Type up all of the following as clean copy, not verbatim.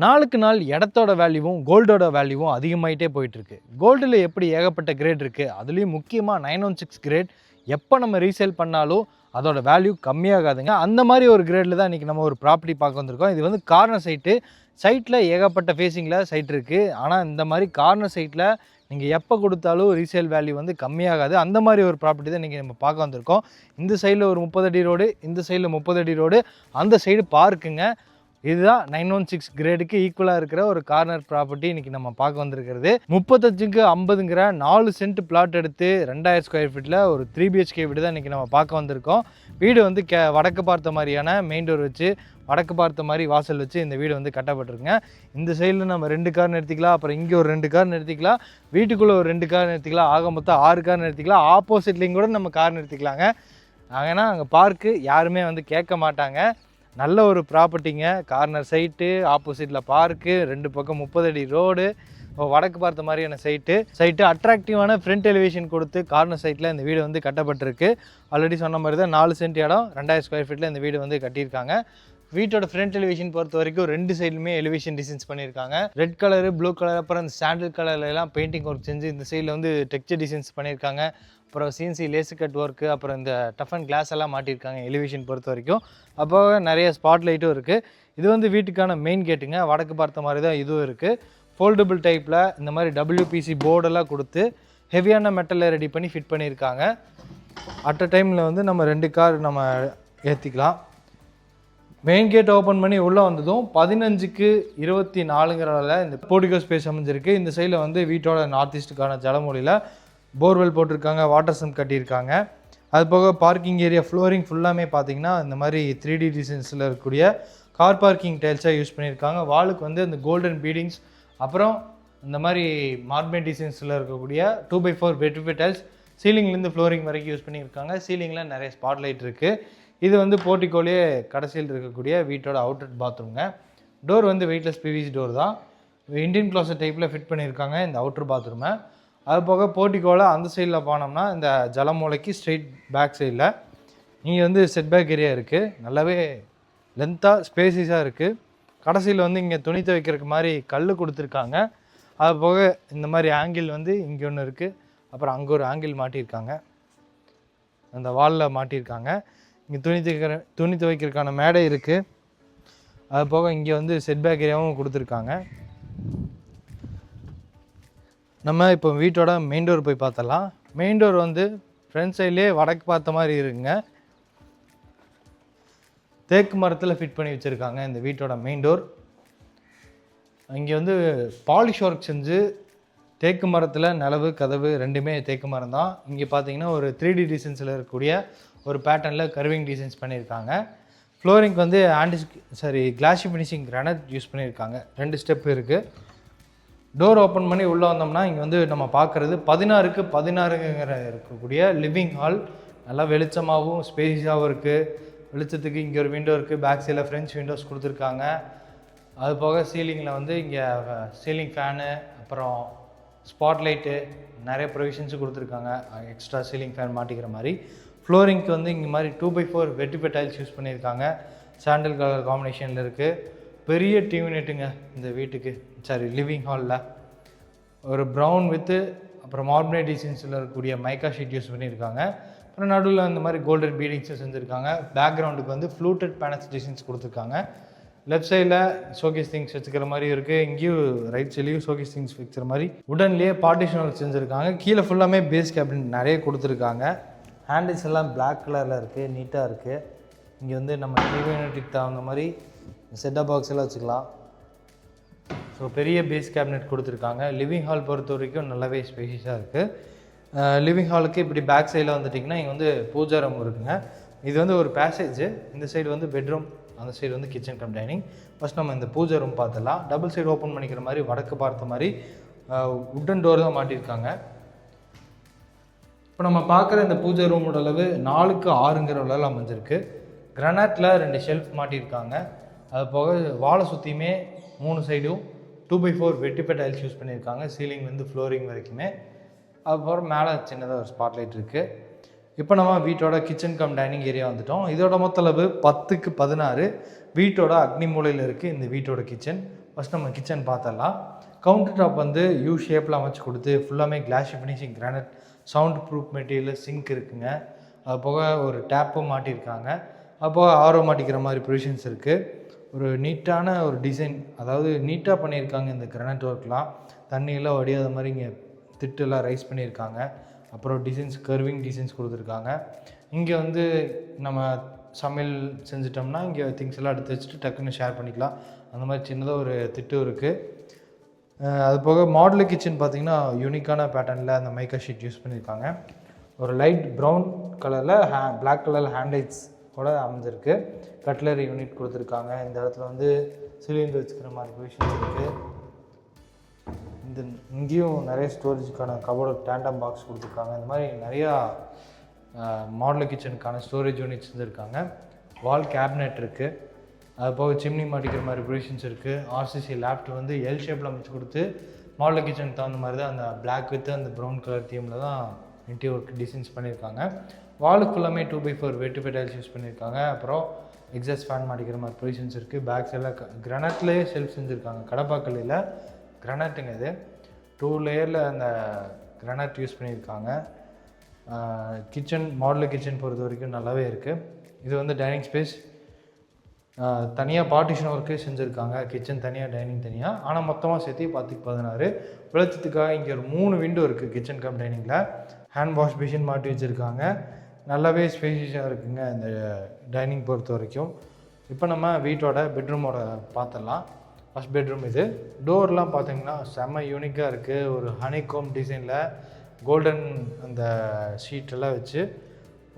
நாளுக்கு நாள் இடத்தோட வேல்யூவும் கோல்டோட வேல்யூவும் அதிகமாகிட்டே போயிட்டுருக்கு. கோல்டில் எப்படி ஏகப்பட்ட கிரேட் இருக்குது, அதுலேயும் முக்கியமாக 916 கிரேட் எப்போ நம்ம ரீசேல் பண்ணாலும் அதோட வேல்யூ கம்மியாகாதுங்க. அந்த மாதிரி ஒரு கிரேடில் தான் இன்றைக்கி நம்ம ஒரு ப்ராப்பர்ட்டி பார்க்க வந்திருக்கோம். இது வந்து கார்னர் சைட்டில் ஏகப்பட்ட ஃபேஸிங்கில் சைட் இருக்குது. ஆனால் இந்த மாதிரி கார்னர் சைட்டில் நீங்கள் எப்போ கொடுத்தாலும் ரீசேல் வேல்யூ வந்து கம்மியாகாது. அந்த மாதிரி ஒரு ப்ராப்பர்ட்டி தான் இன்றைக்கி நம்ம பார்க்க வந்திருக்கோம். இந்த சைடில் ஒரு 30 அடி ரோடு, இந்த சைடில் 30 அடி ரோடு, அந்த சைடு பார்க்குங்க. இதுதான் 916 கிரேடுக்கு ஈக்குவலாக இருக்கிற ஒரு கார்னர் ப்ராப்பர்ட்டி இன்றைக்கி நம்ம பார்க்க வந்திருக்கிறது. 35க்கு 50ங்கிற 4 சென்ட் பிளாட் எடுத்து 2000 ஸ்கொயர் ஃபீட்டில் ஒரு 3 BHK வீடு தான் இன்றைக்கி நம்ம பார்க்க வந்திருக்கோம். வீடு வந்து வடக்கு பார்த்த மாதிரியான மெயின் டோர் வச்சு, வடக்கு பார்த்த மாதிரி வாசல் வச்சு இந்த வீடு வந்து கட்டப்பட்டிருக்குங்க. இந்த சைடில் நம்ம 2 கார் நிறுத்திக்கலாம், அப்புறம் இங்கே ஒரு 2 கார் நிறுத்திக்கலாம், வீட்டுக்குள்ளே ஒரு 2 கார் நிறுத்திக்கலாம், ஆக மொத்தம் 6 கார் நிறுத்திக்கலாம். ஆப்போசிட்லேயும் கூட நம்ம கார் நிறுத்திக்கலாங்க. ஏன்னா அங்கே பார்க்கு யாருமே வந்து கேட்க மாட்டாங்க. நல்ல ஒரு ப்ராப்பர்ட்டிங்க. கார்னர் சைட்டு, ஆப்போசிட்டில் பார்க்கு, 2 பக்கம் 30 அடி ரோடு, வடக்கு பார்த்த மாதிரியான சைட்டு அட்ராக்டிவான ஃப்ரண்ட் எலிவேஷன் கொடுத்து கார்னர் சைட்டில் இந்த வீடு வந்து கட்டப்பட்டிருக்கு. ஆல்ரெடி சொன்ன மாதிரி தான் 4 சென்ட் இடம் 2000 ஸ்கொயர் ஃபீட்டில் இந்த வீடு வந்து கட்டியிருக்காங்க. வீட்டோட ஃப்ரண்ட் எலிவேஷன் பொறுத்த வரைக்கும் 2 சைடுமே எலிவேஷன் டிசைன்ஸ் பண்ணியிருக்காங்க. ரெட் கலரு, ப்ளூ கலர், அப்புறம் இந்த சாண்டில் கலர்லாம் பெயிண்டிங் ஒர்க் செஞ்சு இந்த சைடில் வந்து டெக்ஸ்சர் டிசைன்ஸ் பண்ணியிருக்காங்க. அப்புறம் CNC லேசு கட் ஒர்க்கு, அப்புறம் இந்த டஃப் அண்ட் கிளாஸ் எல்லாம் மாட்டியிருக்காங்க எலிவேஷன் பொறுத்த வரைக்கும். அப்போ நிறைய ஸ்பாட் லைட்டும் இருக்குது. இது வந்து வீட்டுக்கான மெயின் கேட்டுங்க. வடக்கு பார்த்த மாதிரி தான் இதுவும் இருக்குது. ஃபோல்டபுள் டைப்பில் இந்த மாதிரி WPC போர்டெல்லாம் கொடுத்து ஹெவியான மெட்டலில் ரெடி பண்ணி ஃபிட் பண்ணியிருக்காங்க. அட் அ டைமில் வந்து நம்ம 2 கார் நம்ம ஏற்றிக்கலாம். மெயின் கேட் ஓப்பன் பண்ணி உள்ளே வந்ததும் 15க்கு 24ங்கிறதால இந்த போர்டிகோ ஸ்பேஸ் அமைஞ்சிருக்கு. இந்த சைடில் வந்து வீட்டோட நார்த் ஈஸ்ட்டுக்கான ஜலமொழியில் போர்வெல் போட்டிருக்காங்க, வாட்டர் சம் கட்டியிருக்காங்க. அது போக பார்க்கிங் ஏரியா ஃப்ளோரிங் ஃபுல்லாமே பார்த்தீங்கன்னா இந்த மாதிரி 3D டிசைன்ஸில் இருக்கக்கூடிய கார் பார்க்கிங் டைல்ஸாக யூஸ் பண்ணியிருக்காங்க. வாலுக்கு வந்து இந்த கோல்டன் பீடிங்ஸ், அப்புறம் இந்த மாதிரி மார்பிள் டிசைன்ஸில் இருக்கக்கூடிய 2x4 வெட்டிஃபை டைல்ஸ் சீலிங்லேருந்து ஃப்ளோரிங் வரைக்கும் யூஸ் பண்ணியிருக்காங்க. சீலிங்கில் நிறைய ஸ்பாட் லைட் இருக்குது. இது வந்து போர்ட்டிகோலேயே கடைசியில் இருக்கக்கூடிய வீட்டோட அவுட்லெட் பாத்ரூம்ங்க. டோர் வந்து வெயிட்லெஸ் PVC டோர் தான். இண்டியன் க்ளாசட் டைப்பில் ஃபிட் பண்ணியிருக்காங்க இந்த அவுட்டர் பாத்ரூமை. அது போக போர்ட்டிகோவில் அந்த சைடில் போனோம்னா இந்த ஜலமூலைக்கு ஸ்ட்ரெயிட் பேக் சைடில் இங்கே வந்து செட்பேக் ஏரியா இருக்குது. நல்லாவே லென்த்தாக ஸ்பேசிஸாக இருக்குது. கடைசியில் வந்து இங்கே துணி துவைக்கிறதுக்கு மாதிரி கல் கொடுத்துருக்காங்க. அது போக இந்த மாதிரி ஆங்கிள் வந்து இங்கே ஒன்று இருக்குது, அப்புறம் அங்கே ஒரு ஆங்கிள் மாட்டியிருக்காங்க, அந்த வாலில் மாட்டியிருக்காங்க. இங்கே துணி துவைக்கிறதுக்கான மேடை இருக்குது. அது போக இங்கே வந்து செட்பேக் ஏரியாவும் கொடுத்துருக்காங்க. நம்ம இப்போ வீட்டோட மெயின் டோர் போய் பார்த்தலாம். மெயின் டோர் வந்து ஃப்ரண்ட் சைட்லேயே வடக்கு பார்த்த மாதிரி இருக்குங்க. தேக்கு மரத்தில் ஃபிட் பண்ணி வச்சுருக்காங்க இந்த வீட்டோட மெயின் டோர். இங்கே வந்து பாலிஷ் ஒர்க் செஞ்சு தேக்கு மரத்தில் நிலவு கதவு 2மே தேக்கு மரம் தான். இங்கே பார்த்தீங்கன்னா ஒரு 3D டிசைன்ஸில் இருக்கக்கூடிய ஒரு பேட்டர்னில் கர்விங் டிசைன்ஸ் பண்ணியிருக்காங்க. ஃப்ளோரிங்க்கு வந்து கிளாஷி ஃபினிஷிங் கிரானைட் யூஸ் பண்ணியிருக்காங்க. 2 ஸ்டெப் இருக்குது. டோர் ஓப்பன் பண்ணி உள்ளே வந்தோம்னா இங்கே வந்து நம்ம பார்க்குறது 16க்கு 16ங்கிற இருக்கக்கூடிய லிவிங் ஹால். நல்லா வெளிச்சமாகவும் ஸ்பேஸாகவும் இருக்குது. வெளிச்சத்துக்கு இங்கே ஒரு விண்டோ இருக்குது, பேக் சைடில் ஃப்ரெஞ்ச் விண்டோஸ் கொடுத்துருக்காங்க. அது போக சீலிங்கில் வந்து இங்கே சீலிங் ஃபேனு, அப்புறம் ஸ்பாட் லைட்டு, நிறைய ப்ரொவிஷன்ஸும் கொடுத்துருக்காங்க. எக்ஸ்ட்ரா சீலிங் ஃபேன் மாட்டிக்கிற மாதிரி. ஃப்ளோரிங்க்கு வந்து இங்கே மாதிரி 2x4 வெட்டிஃபை டைல்ஸ் யூஸ் பண்ணியிருக்காங்க. சாண்டில் கலர் காம்பினேஷனில் இருக்குது. பெரிய டிவி யூனிட்டுங்க இந்த வீட்டுக்கு, லிவிங் ஹாலில். ஒரு ப்ரௌன் வித்து அப்புறம் மார்பிள் டிசைன்ஸில் இருக்கக்கூடிய மைக்கா ஷீட் யூஸ் பண்ணியிருக்காங்க. அப்புறம் நடுவில் இந்த மாதிரி கோல்டன் பீடிங்ஸும் செஞ்சுருக்காங்க. பேக்ரவுண்டுக்கு வந்து ஃப்ளூட்டட் பேனல்ஸ் டிசைன்ஸ் கொடுத்துருக்காங்க. லெஃப்ட் சைடில் ஷோகேஸ் திங்ஸ் வச்சுக்கிற மாதிரி இருக்குது. இங்கேயும் ரைட் சைட்லேயும் ஷோகேஸ் திங்ஸ் வச்சுக்கிற மாதிரி உடன்லேயே பார்ட்டிஷன் ஒர்க் செஞ்சுருக்காங்க. கீழே ஃபுல்லாமே பேஸ் கேபின் நிறைய கொடுத்துருக்காங்க. ஹேண்டில்ஸ் எல்லாம் பிளாக் கலரில் இருக்குது, நீட்டாக இருக்குது. இங்கே வந்து நம்ம டிவி யூனிட்டுக்கு தகுந்த மாதிரி செட்டப் பாக்ஸ் எல்லாம் வச்சுக்கலாம். ஸோ பெரிய பேஸ் கேபினெட் கொடுத்துருக்காங்க. லிவிங் ஹால் பொறுத்த வரைக்கும் நல்லாவே ஸ்பேஷியஸாக இருக்குது. லிவிங் ஹாலுக்கு இப்படி பேக் சைடில் வந்துட்டிங்கன்னா இங்கே வந்து பூஜா ரூம் இருக்குங்க. இது வந்து ஒரு பேசேஜ். இந்த சைடு வந்து பெட்ரூம், அந்த சைடு வந்து கிச்சன் கம் டைனிங். ஃபஸ்ட் நம்ம இந்த பூஜா ரூம் பார்த்துடலாம். டபுள் சைடு ஓப்பன் பண்ணிக்கிற மாதிரி வடக்கு பார்த்த மாதிரி உட்டன் டோர் தான் மாட்டியிருக்காங்க. இப்போ நம்ம பார்க்குற இந்த பூஜை ரூமோட அளவு 4க்கு 6ங்கிற அளவில் அமைஞ்சிருக்கு. கிரானைட்டில் 2 ஷெல்ஃப் மாட்டியிருக்காங்க. அது போக வாழை சுற்றியுமே 3 சைடும் 2x4 வெட்டிஃபை டைல்ஸ் யூஸ் பண்ணியிருக்காங்க. சீலிங்லேருந்து ஃப்ளோரிங் வரைக்குமே. அதுக்கப்புறம் மேலே சின்னதாக ஒரு ஸ்பாட் லைட் இருக்குது. இப்போ நம்ம வீட்டோட கிச்சன் கம் டைனிங் ஏரியா வந்துட்டோம். இதோட மொத்த அளவு 10க்கு 16. வீட்டோட அக்னி மூலையில் இருக்குது இந்த வீட்டோட கிச்சன். ஃபஸ்ட் நம்ம கிச்சன் பார்த்துடலாம். கவுண்டர் டாப் வந்து யூ ஷேப்பில் அமைச்சு கொடுத்து ஃபுல்லாமே glass finishing granite sound proof material sink இருக்குங்க. அது போக ஒரு டேப்பும் மாட்டியிருக்காங்க. அது போக ஆரோ மாட்டிக்கிற மாதிரி ப்ரொவிஷன்ஸ் இருக்குது. ஒரு நீட்டான ஒரு டிசைன், அதாவது நீட்டாக பண்ணியிருக்காங்க இந்த கிரானைட் ஒர்க்லாம். தண்ணியெல்லாம் வடியாத மாதிரி இங்கே திட்டெல்லாம் ரைஸ் பண்ணியிருக்காங்க. அப்புறம் டிசைன்ஸ் கர்விங் டிசைன்ஸ் கொடுத்துருக்காங்க. இங்கே வந்து நம்ம சமையல் செஞ்சிட்டோம்னா இங்கே திங்ஸ் எல்லாம் எடுத்து வச்சுட்டு டக்குன்னு ஷேர் பண்ணிக்கலாம். அந்த மாதிரி சின்னதாக ஒரு திட்டம் இருக்குது. அது போக மாடுலர் கிச்சன் பார்த்திங்கன்னா யூனிக்கான பேட்டர்னில் அந்த மைக்கா ஷீட் யூஸ் பண்ணியிருக்காங்க. ஒரு லைட் ப்ரௌன் கலரில் பிளாக் கலரில் ஹேண்ட்லைட்ஸ் கூட அமைஞ்சிருக்கு. கட்லரி யூனிட் கொடுத்துருக்காங்க. இந்த இடத்துல வந்து சிலிண்டர் வச்சுக்கிற மாதிரி பொசிஷன் இருக்குது. இங்கேயும் நிறைய ஸ்டோரேஜுக்கான கபோர்டு டேண்டம் பாக்ஸ் கொடுத்துருக்காங்க. இந்த மாதிரி நிறையா மாடுலர் கிச்சனுக்கான ஸ்டோரேஜ் யூனிட்ஸ் இருந்திருக்காங்க. வால் கேபினெட் இருக்குது. அது போக சிம்னி மாட்டிக்கிற மாதிரி ப்ரொவிஷன்ஸ் இருக்குது. ஆர்சிசி லேப்ட் வந்து எல் ஷேப்பில் அமைச்சு கொடுத்து மாடுலர் கிச்சனுக்கு தகுந்த மாதிரி தான் அந்த பிளாக் வித் அந்த ப்ரௌன் கலர் தீமில் தான் இன்டீரியர் ஒர்க் டிசைன்ஸ் பண்ணியிருக்காங்க. வாலுக்கு ஃபுல்லாமே 2x4 வெட்டிஃபை டைல்ஸ் யூஸ் பண்ணியிருக்காங்க. அப்புறம் எக்ஸாஸ்ட் ஃபேன் மாட்டிக்கிற மாதிரி ப்ரொவிஷன்ஸ் இருக்குது. பேக்ஸ் எல்லாம் கிரானைட்லேயே செல்ஃப் செஞ்சுருக்காங்க. கடப்பாக்கல்லில் கிரானைட்டுங்க இது 2 லேயரில் அந்த கிரானைட் யூஸ் பண்ணியிருக்காங்க. கிச்சன் மாடுலர் கிச்சன் பொறுத்த வரைக்கும் நல்லாவே இருக்குது. இது வந்து டைனிங் ஸ்பேஸ் தனியாக பார்ட்டிஷன் ஒர்க்கு செஞ்சுருக்காங்க. கிச்சன் தனியாக, டைனிங் தனியாக. ஆனால் மொத்தமாக சேர்த்து 10x16 வெளிச்சத்துக்காக இங்கே ஒரு 3 விண்டோ இருக்குது கிச்சன் கம் டைனிங்கில். ஹேண்ட் வாஷ் மிஷின் மாட்டி வச்சுருக்காங்க. நல்லாவே ஸ்பேஷியஸாக இருக்குங்க இந்த டைனிங் பொறுத்த வரைக்கும். இப்போ நம்ம வீட்டோட பெட்ரூமோட பார்த்துடலாம். ஃபஸ்ட் பெட்ரூம் இது. டோர்லாம் பார்த்தீங்கன்னா செம்ம யூனிக்காக இருக்குது. ஒரு ஹனிகோம் டிசைனில் கோல்டன் அந்த ஷீட்டெல்லாம் வச்சு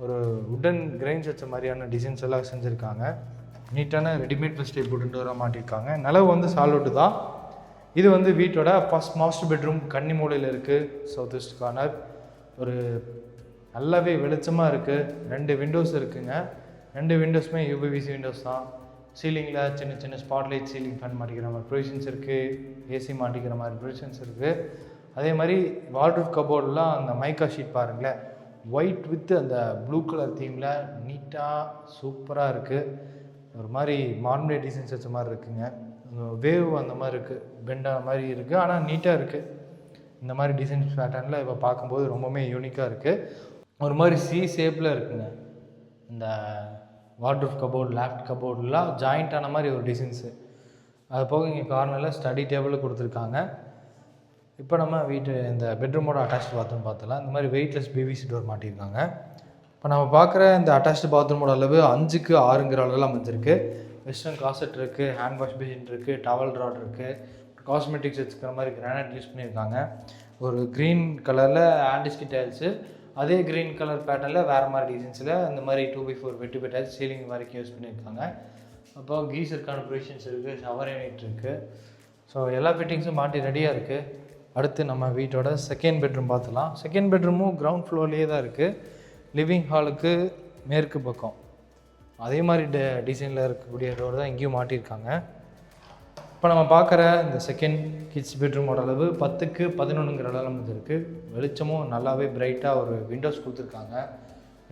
ஒரு உட்டன் கிரைன்ஸ் வச்ச மாதிரியான டிசைன்ஸ் எல்லாம் செஞ்சுருக்காங்க. நீட்டான ரெடிமேட் ஃபஸ்ட் டைப் போட்டு டோராக மாட்டியிருக்காங்க. நிலவு வந்து சால்வுட்டு தான். இது வந்து வீட்டோட ஃபஸ்ட் மாஸ்டர் பெட்ரூம். கன்னி மூலையில் இருக்குது, சவுத் வெஸ்ட் கார்னர். ஒரு நல்லாவே வெளிச்சமாக இருக்குது. 2 விண்டோஸ் இருக்குங்க. 2 விண்டோஸுமே யூபிவிசி விண்டோஸ் தான். சீலிங்கில் சின்ன சின்ன ஸ்பாட்லைட் சீலிங் ஃபேன் மாட்டிக்கிற மாதிரி ப்ரொவிஷன்ஸ் இருக்குது. ஏசி மாட்டிக்கிற மாதிரி ப்ரொவிஷன்ஸ் இருக்குது. அதே மாதிரி வால்ட்ரூப் கபோர்டெலாம் அந்த மைக்கா ஷீட் பாருங்களேன், ஒயிட் வித் அந்த ப்ளூ கலர் தீமில் நீட்டாக சூப்பராக இருக்குது. ஒரு மாதிரி மார்மலே டிசைன்ஸ் வச்ச மாதிரி இருக்குங்க. வேவ் அந்த மாதிரி இருக்குது, பெண்டான மாதிரி இருக்குது, ஆனால் நீட்டாக இருக்குது. இந்த மாதிரி டிசைன்ஸ் பேட்டர்னில் இப்போ பார்க்கும்போது ரொம்பவுமே யூனிக்காக இருக்குது. ஒரு மாதிரி சி ஷேப்பில் இருக்குங்க. இந்த வார்ட்ரூப் கபோர்டு, லேஃப்ட் கபோர்டெலாம் ஜாயிண்ட்டான மாதிரி ஒரு டிசைன்ஸு. அது போக இங்கே கார்னரில் ஸ்டடி டேபிள் கொடுத்துருக்காங்க. இப்போ நம்ம இந்த பெட்ரூமோட அட்டாச்ட் பாத்ரூம் பார்த்தலாம். இந்த மாதிரி வெயிட்லெஸ் பிவிசி டோர் மாட்டியிருக்காங்க. இப்போ நம்ம பார்க்குற இந்த அட்டாச்டு பாத்ரூமோட அளவு 5x6 அளவில் அமைஞ்சிருக்கு. வெஸ்டர்ன் காசட் இருக்குது, ஹேண்ட் வாஷ் மிஷின் இருக்குது, டவல் ராட் இருக்குது, காஸ்மெட்டிக்ஸ் வச்சுக்கிற மாதிரி கிரானைட் யூஸ் பண்ணியிருக்காங்க. ஒரு க்ரீன் கலரில் ஆண்டிஸ்கி டைல்ஸு, அதே க்ரீன் கலர் பேட்டர்னில் வேறு மாதிரி டிசைன்ஸில் இந்த மாதிரி 2x4 வெட்டிஃபை டைல்ஸ் சீலிங் வரைக்கும் யூஸ் பண்ணியிருக்காங்க. அப்போ கீசருக்கான ப்ரொவிஷன்ஸ் இருக்குது, ஷவர் யூனிட் இருக்குது. ஸோ எல்லா ஃபிட்டிங்ஸும் மாட்டி ரெடியாக இருக்குது. அடுத்து நம்ம வீட்டோட செகண்ட் பெட்ரூம் பார்த்துலாம். செகண்ட் பெட்ரூமும் கிரவுண்ட் ஃப்ளோர்லேயே தான் இருக்குது. லிவிங் ஹாலுக்கு மேற்கு பக்கம் அதே மாதிரி டிசைனில் இருக்கக்கூடிய டோர் தான் இங்கேயும் மாட்டியிருக்காங்க. இப்போ நம்ம பார்க்குற இந்த செகண்ட் கிட்ஸ் பெட்ரூமோட அளவு 10x11 அளவில் அமைஞ்சிருக்கு. வெளிச்சமும் நல்லாவே பிரைட்டாக ஒரு விண்டோஸ் கொடுத்துருக்காங்க.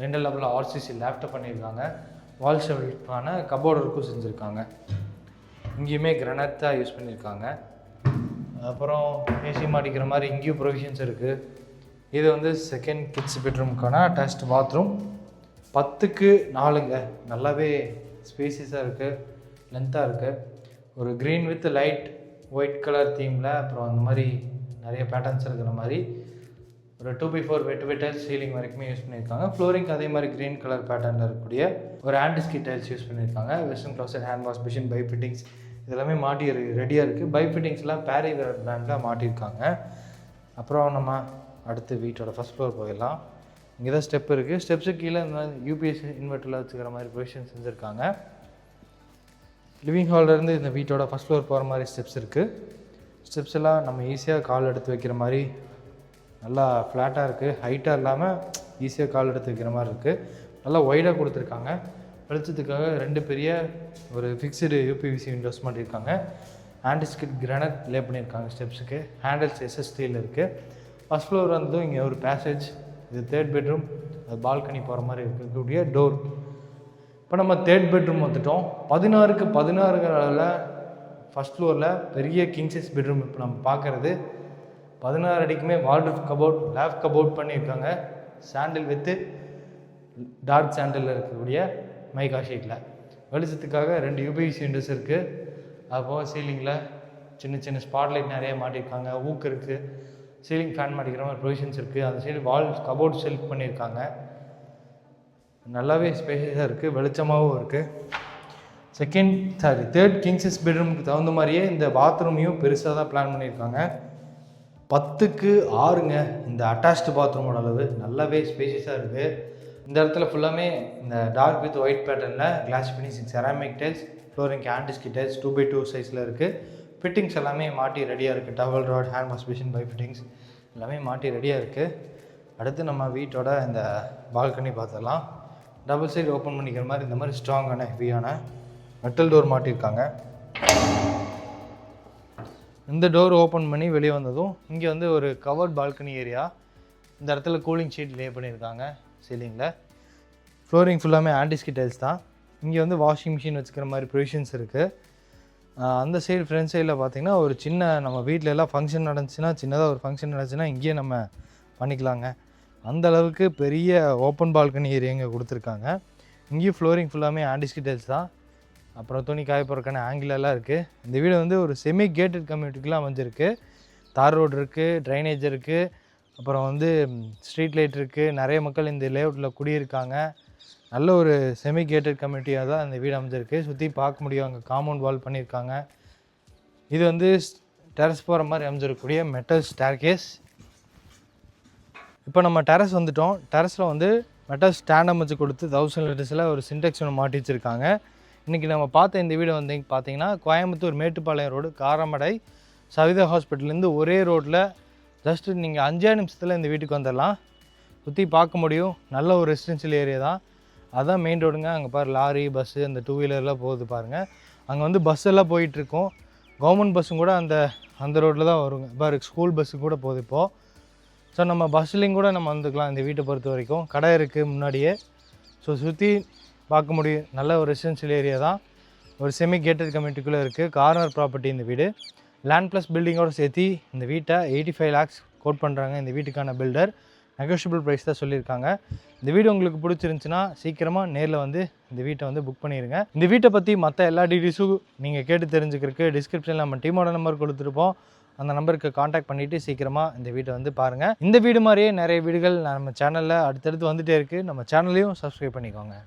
2 லெவலில் ஆர்சிசி லேப்டாப் பண்ணியிருக்காங்க. வால் ஷெல்ஃபான கபோர்டு ஒர்க்கும் செஞ்சுருக்காங்க. இங்கேயுமே கிரானைட் தான் யூஸ் பண்ணியிருக்காங்க. அப்புறம் ஏசி மாட்டிக்கிற மாதிரி இங்கேயும் ப்ரொவிஷன்ஸ் இருக்குது. இது வந்து செகண்ட் கிட்ஸ் பெட்ரூமுக்கான அட்டாச்டு பாத்ரூம். 10x4ங்க. நல்லாவே ஸ்பேசியஸாக இருக்குது, லென்த்தாக இருக்குது. ஒரு green with light white colour தீமில் அப்புறம் அந்த மாதிரி நிறைய பேட்டர்ன்ஸ் இருக்கிற மாதிரி ஒரு 2x4 வெட்டிஃபை டைல்ஸ் சீலிங் வரைக்குமே யூஸ் பண்ணியிருக்காங்க. ஃப்ளோரிங் அதே மாதிரி க்ரீன் கலர் பேட்டர்னில் இருக்கக்கூடிய ஒரு ஆண்டிஸ்கி டைல்ஸ் யூஸ் பண்ணியிருக்காங்க. Western closet, hand wash machine, பை ஃபிட்டிங்ஸ் இதெல்லாமே மாட்டி ரெடியாக இருக்குது. பை ஃபிட்டிங்ஸ்லாம் பேரிவேர் பிராண்டில் மாட்டியிருக்காங்க. அப்புறம் நம்ம அடுத்து வீட்டோட ஃபஸ்ட் ஃப்ளோர் போயிடலாம். இங்கே தான் ஸ்டெப் இருக்குது. ஸ்டெப்ஸுக்கு கீழே இந்த யூபிஎஸ் இன்வெர்ட்டரில் வச்சுக்கிற மாதிரி ப்ரொவிஷன் செஞ்சுருக்காங்க. லிவிங் ஹால்லேருந்து இந்த வீட்டோட ஃபஸ்ட் ஃப்ளோர் போகிற மாதிரி ஸ்டெப்ஸ் இருக்குது. ஸ்டெப்ஸ் எல்லாம் நம்ம ஈஸியாக கால் எடுத்து வைக்கிற மாதிரி நல்லா ஃப்ளாட்டாக இருக்குது. ஹைட்டாக இல்லாமல் ஈஸியாக கால் எடுத்து வைக்கிற மாதிரி இருக்குது. நல்லா ஒய்டாக கொடுத்துருக்காங்க. வெளிச்சத்துக்காக 2 பெரிய ஒரு ஃபிக்ஸ்டு யூபிவிசி விண்டோஸ் மாட்டியிருக்காங்க. ஆண்டிஸ்கிட் கிரானைட் லே பண்ணியிருக்காங்க ஸ்டெப்ஸுக்கு. ஹேண்டில்ஸ் எஸ்எஸ் ஸ்டீல் இருக்குது. ஃபஸ்ட் ஃப்ளோர் வந்ததும் இங்கே ஒரு பேசேஜ். இது தேர்ட் பெட்ரூம். அது பால்கனி போகிற மாதிரி இருக்கக்கூடிய டோர். இப்போ நம்ம தேர்ட் பெட்ரூம் வந்துட்டோம். 16x16 அளவில் ஃபஸ்ட் ஃப்ளோரில் பெரிய கிங் சைஸ் பெட்ரூம் இப்போ நம்ம பார்க்குறது 16 அடிக்குமே வால்ரூஃப் கபோர்ட், லேப் கபோர்ட் பண்ணியிருக்காங்க. சாண்டில் வித்து டார்க் சாண்டில் இருக்கக்கூடிய மைகா ஷீட்டில். வெளிச்சத்துக்காக 2 யூபிவிசி விண்டோஸ் இருக்குது. அதுபோக சீலிங்கில் சின்ன சின்ன ஸ்பாட்லைட் நிறைய மாட்டியிருக்காங்க. ஊக்கு இருக்குது. சீலிங் ஃபேன் மாட்டிக்கிற மாதிரி ப்ரொவிஷன்ஸ் இருக்குது. அந்த சைடு வால் கபோர்ட் ஷெல்ஃப் பண்ணியிருக்காங்க. நல்லாவே ஸ்பேஷியஸாக இருக்குது, வெளிச்சமாகவும் இருக்குது. தேர்ட் கிங் சைஸ் பெட்ரூமுக்கு தகுந்த மாதிரியே இந்த பாத்ரூமையும் பெருசாக தான் பிளான் பண்ணியிருக்காங்க. 10க்கு 6ங்க இந்த அட்டாச்டு பாத்ரூமோட அளவு. நல்லாவே ஸ்பேஷியஸாக இருக்குது. இந்த இடத்துல ஃபுல்லாமே இந்த டார்க் வித் ஒயிட் பேட்டர்னில் glass finishing ceramic tiles, flooring antiskid tiles 2x2 சைஸில் இருக்குது. ஃபிட்டிங்ஸ் எல்லாமே மாட்டி ரெடியாக இருக்குது. Towel rod, hand wash basin, பை ஃபிட்டிங்ஸ் எல்லாமே மாட்டி ரெடியாக இருக்குது. அடுத்து நம்ம வீட்டோட இந்த பால்கனி பார்த்துடலாம். டபுள் சைடு ஓப்பன் பண்ணிக்கிற மாதிரி இந்த மாதிரி ஸ்ட்ராங்கான ஹெவியான மெட்டல் டோர் மாட்டியிருக்காங்க. இந்த டோர் ஓப்பன் பண்ணி வெளியே வந்ததும் இங்கே வந்து ஒரு கவர்ட் பால்கனி ஏரியா. இந்த இடத்துல கூலிங் ஷீட் லே பண்ணியிருக்காங்க சீலிங்கில். ஃப்ளோரிங் ஃபுல்லாமே ஆன்டிஸ்கி டைல்ஸ் தான். இங்கே வந்து வாஷிங் மிஷின் வச்சுக்கிற மாதிரி ப்ரொவிஷன்ஸ் இருக்குது. அந்த சைடு ஃப்ரண்ட் சைடில் பார்த்திங்கன்னா ஒரு சின்ன நம்ம வீட்டில் எல்லாம் ஃபங்க்ஷன் நடந்துச்சுன்னா, சின்னதாக ஒரு ஃபங்க்ஷன் நடந்துச்சுன்னா இங்கேயே நம்ம பண்ணிக்கலாங்க. அந்த அளவுக்கு பெரிய ஓப்பன் பால்கனி ஏரியா இங்கே கொடுத்துருக்காங்க. இங்கேயும் ஃப்ளோரிங் ஃபுல்லாமே ஆன்டிஸ்கி டைல்ஸ் தான். அப்புறம் துணி காய போகிறக்கான ஆங்கிள் எல்லாம் இருக்குது. இந்த வீடு வந்து ஒரு செமி கேட்டட் கம்யூனிட்டிக்கெலாம் அமைஞ்சிருக்கு. தார் ரோடு இருக்குது, ட்ரைனேஜ் இருக்குது, அப்புறம் வந்து ஸ்ட்ரீட் லைட் இருக்குது. நிறைய மக்கள் இந்த லேஅவுட்டில் குடியிருக்காங்க. நல்ல ஒரு செமி கேட்டட் கம்யூனிட்டியாக தான் இந்த வீடு அமைஞ்சிருக்கு. சுற்றி பார்க்க முடியும், அங்கே காம்பவுண்ட் வால் பண்ணியிருக்காங்க. இது வந்து டெரஸ் போகிற மாதிரி அமைஞ்சிருக்கக்கூடிய மெட்டல் ஸ்டேர்கேஸ். இப்போ நம்ம டெரஸ் வந்துவிட்டோம். டெரஸில் வந்து மெட்டல் ஸ்டாண்ட் அமைச்சு கொடுத்து 1000 லிட்டர்ஸில் ஒரு சின்டெக்ஸ் ஒன்று மாட்டி வச்சுருக்காங்க. இன்றைக்கி நம்ம பார்த்த இந்த வீடு வந்து பார்த்திங்கன்னா கோயம்புத்தூர் மேட்டுப்பாளையம் ரோடு, காரமடை சவிதா ஹாஸ்பிட்டல்லேருந்து ஒரே ரோட்டில் ஜஸ்ட்டு நீங்கள் 5 நிமிஷத்தில் இந்த வீட்டுக்கு வந்துடலாம். சுற்றி பார்க்க முடியும். நல்ல ஒரு ரெசிடென்ஷியல் ஏரியா தான். அதுதான் மெயின் ரோடுங்க. அங்கே பாரு லாரி, பஸ்ஸு, அந்த 2 வீலர்லாம் போகுது பாருங்கள். அங்கே வந்து பஸ் எல்லாம் போயிட்டுருக்கோம். கவர்மெண்ட் பஸ்ஸும் கூட அந்த ரோட்டில் தான் வருங்க. பாரு ஸ்கூல் பஸ்ஸு கூட போகுது இப்போது. ஸோ நம்ம பஸ்லேயும் கூட நம்ம வந்துக்கலாம். இந்த வீட்டை பொறுத்த வரைக்கும் கடை இருக்குது முன்னாடியே. ஸோ சுற்றி பார்க்க முடியும். நல்ல ஒரு ரெசிடென்ஷியல் ஏரியா தான். ஒரு செமி கேட்டட் கம்யூனிட்டிக்குள்ளே இருக்குது. கார்னர் ப்ராப்பர்ட்டி இந்த வீடு. லேண்ட் ப்ளஸ் பில்டிங்கோடு சேர்த்து இந்த வீட்டை 85 lakhs கோட் பண்ணுறாங்க. இந்த வீட்டுக்கான பில்டர் நெகோஷியபிள் ப்ரைஸ் தான் சொல்லியிருக்காங்க. இந்த வீடு உங்களுக்கு பிடிச்சிருந்துச்சின்னா சீக்கிரமாக நேரில் வந்து இந்த வீட்டை வந்து புக் பண்ணிடுங்க. இந்த வீட்டை பற்றி மற்ற எல்லா டீட்டெயில்ஸும் நீங்கள் கேட்டு தெரிஞ்சுக்கிறதுக்கு டிஸ்கிரிப்ஷனில் நம்ம டீமோட நம்பர் கொடுத்துருப்போம். அந்த நம்பருக்கு காண்டாக்ட் பண்ணிவிட்டு சீக்கிரமாக இந்த வீட்டை வந்து பாருங்கள். இந்த வீடு மாதிரியே நிறைய வீடுகள் நம்ம சேனலில் அடுத்தடுத்து வந்துகிட்டே இருக்குது. நம்ம சேனலையும் சப்ஸ்கிரைப் பண்ணிக்கோங்க.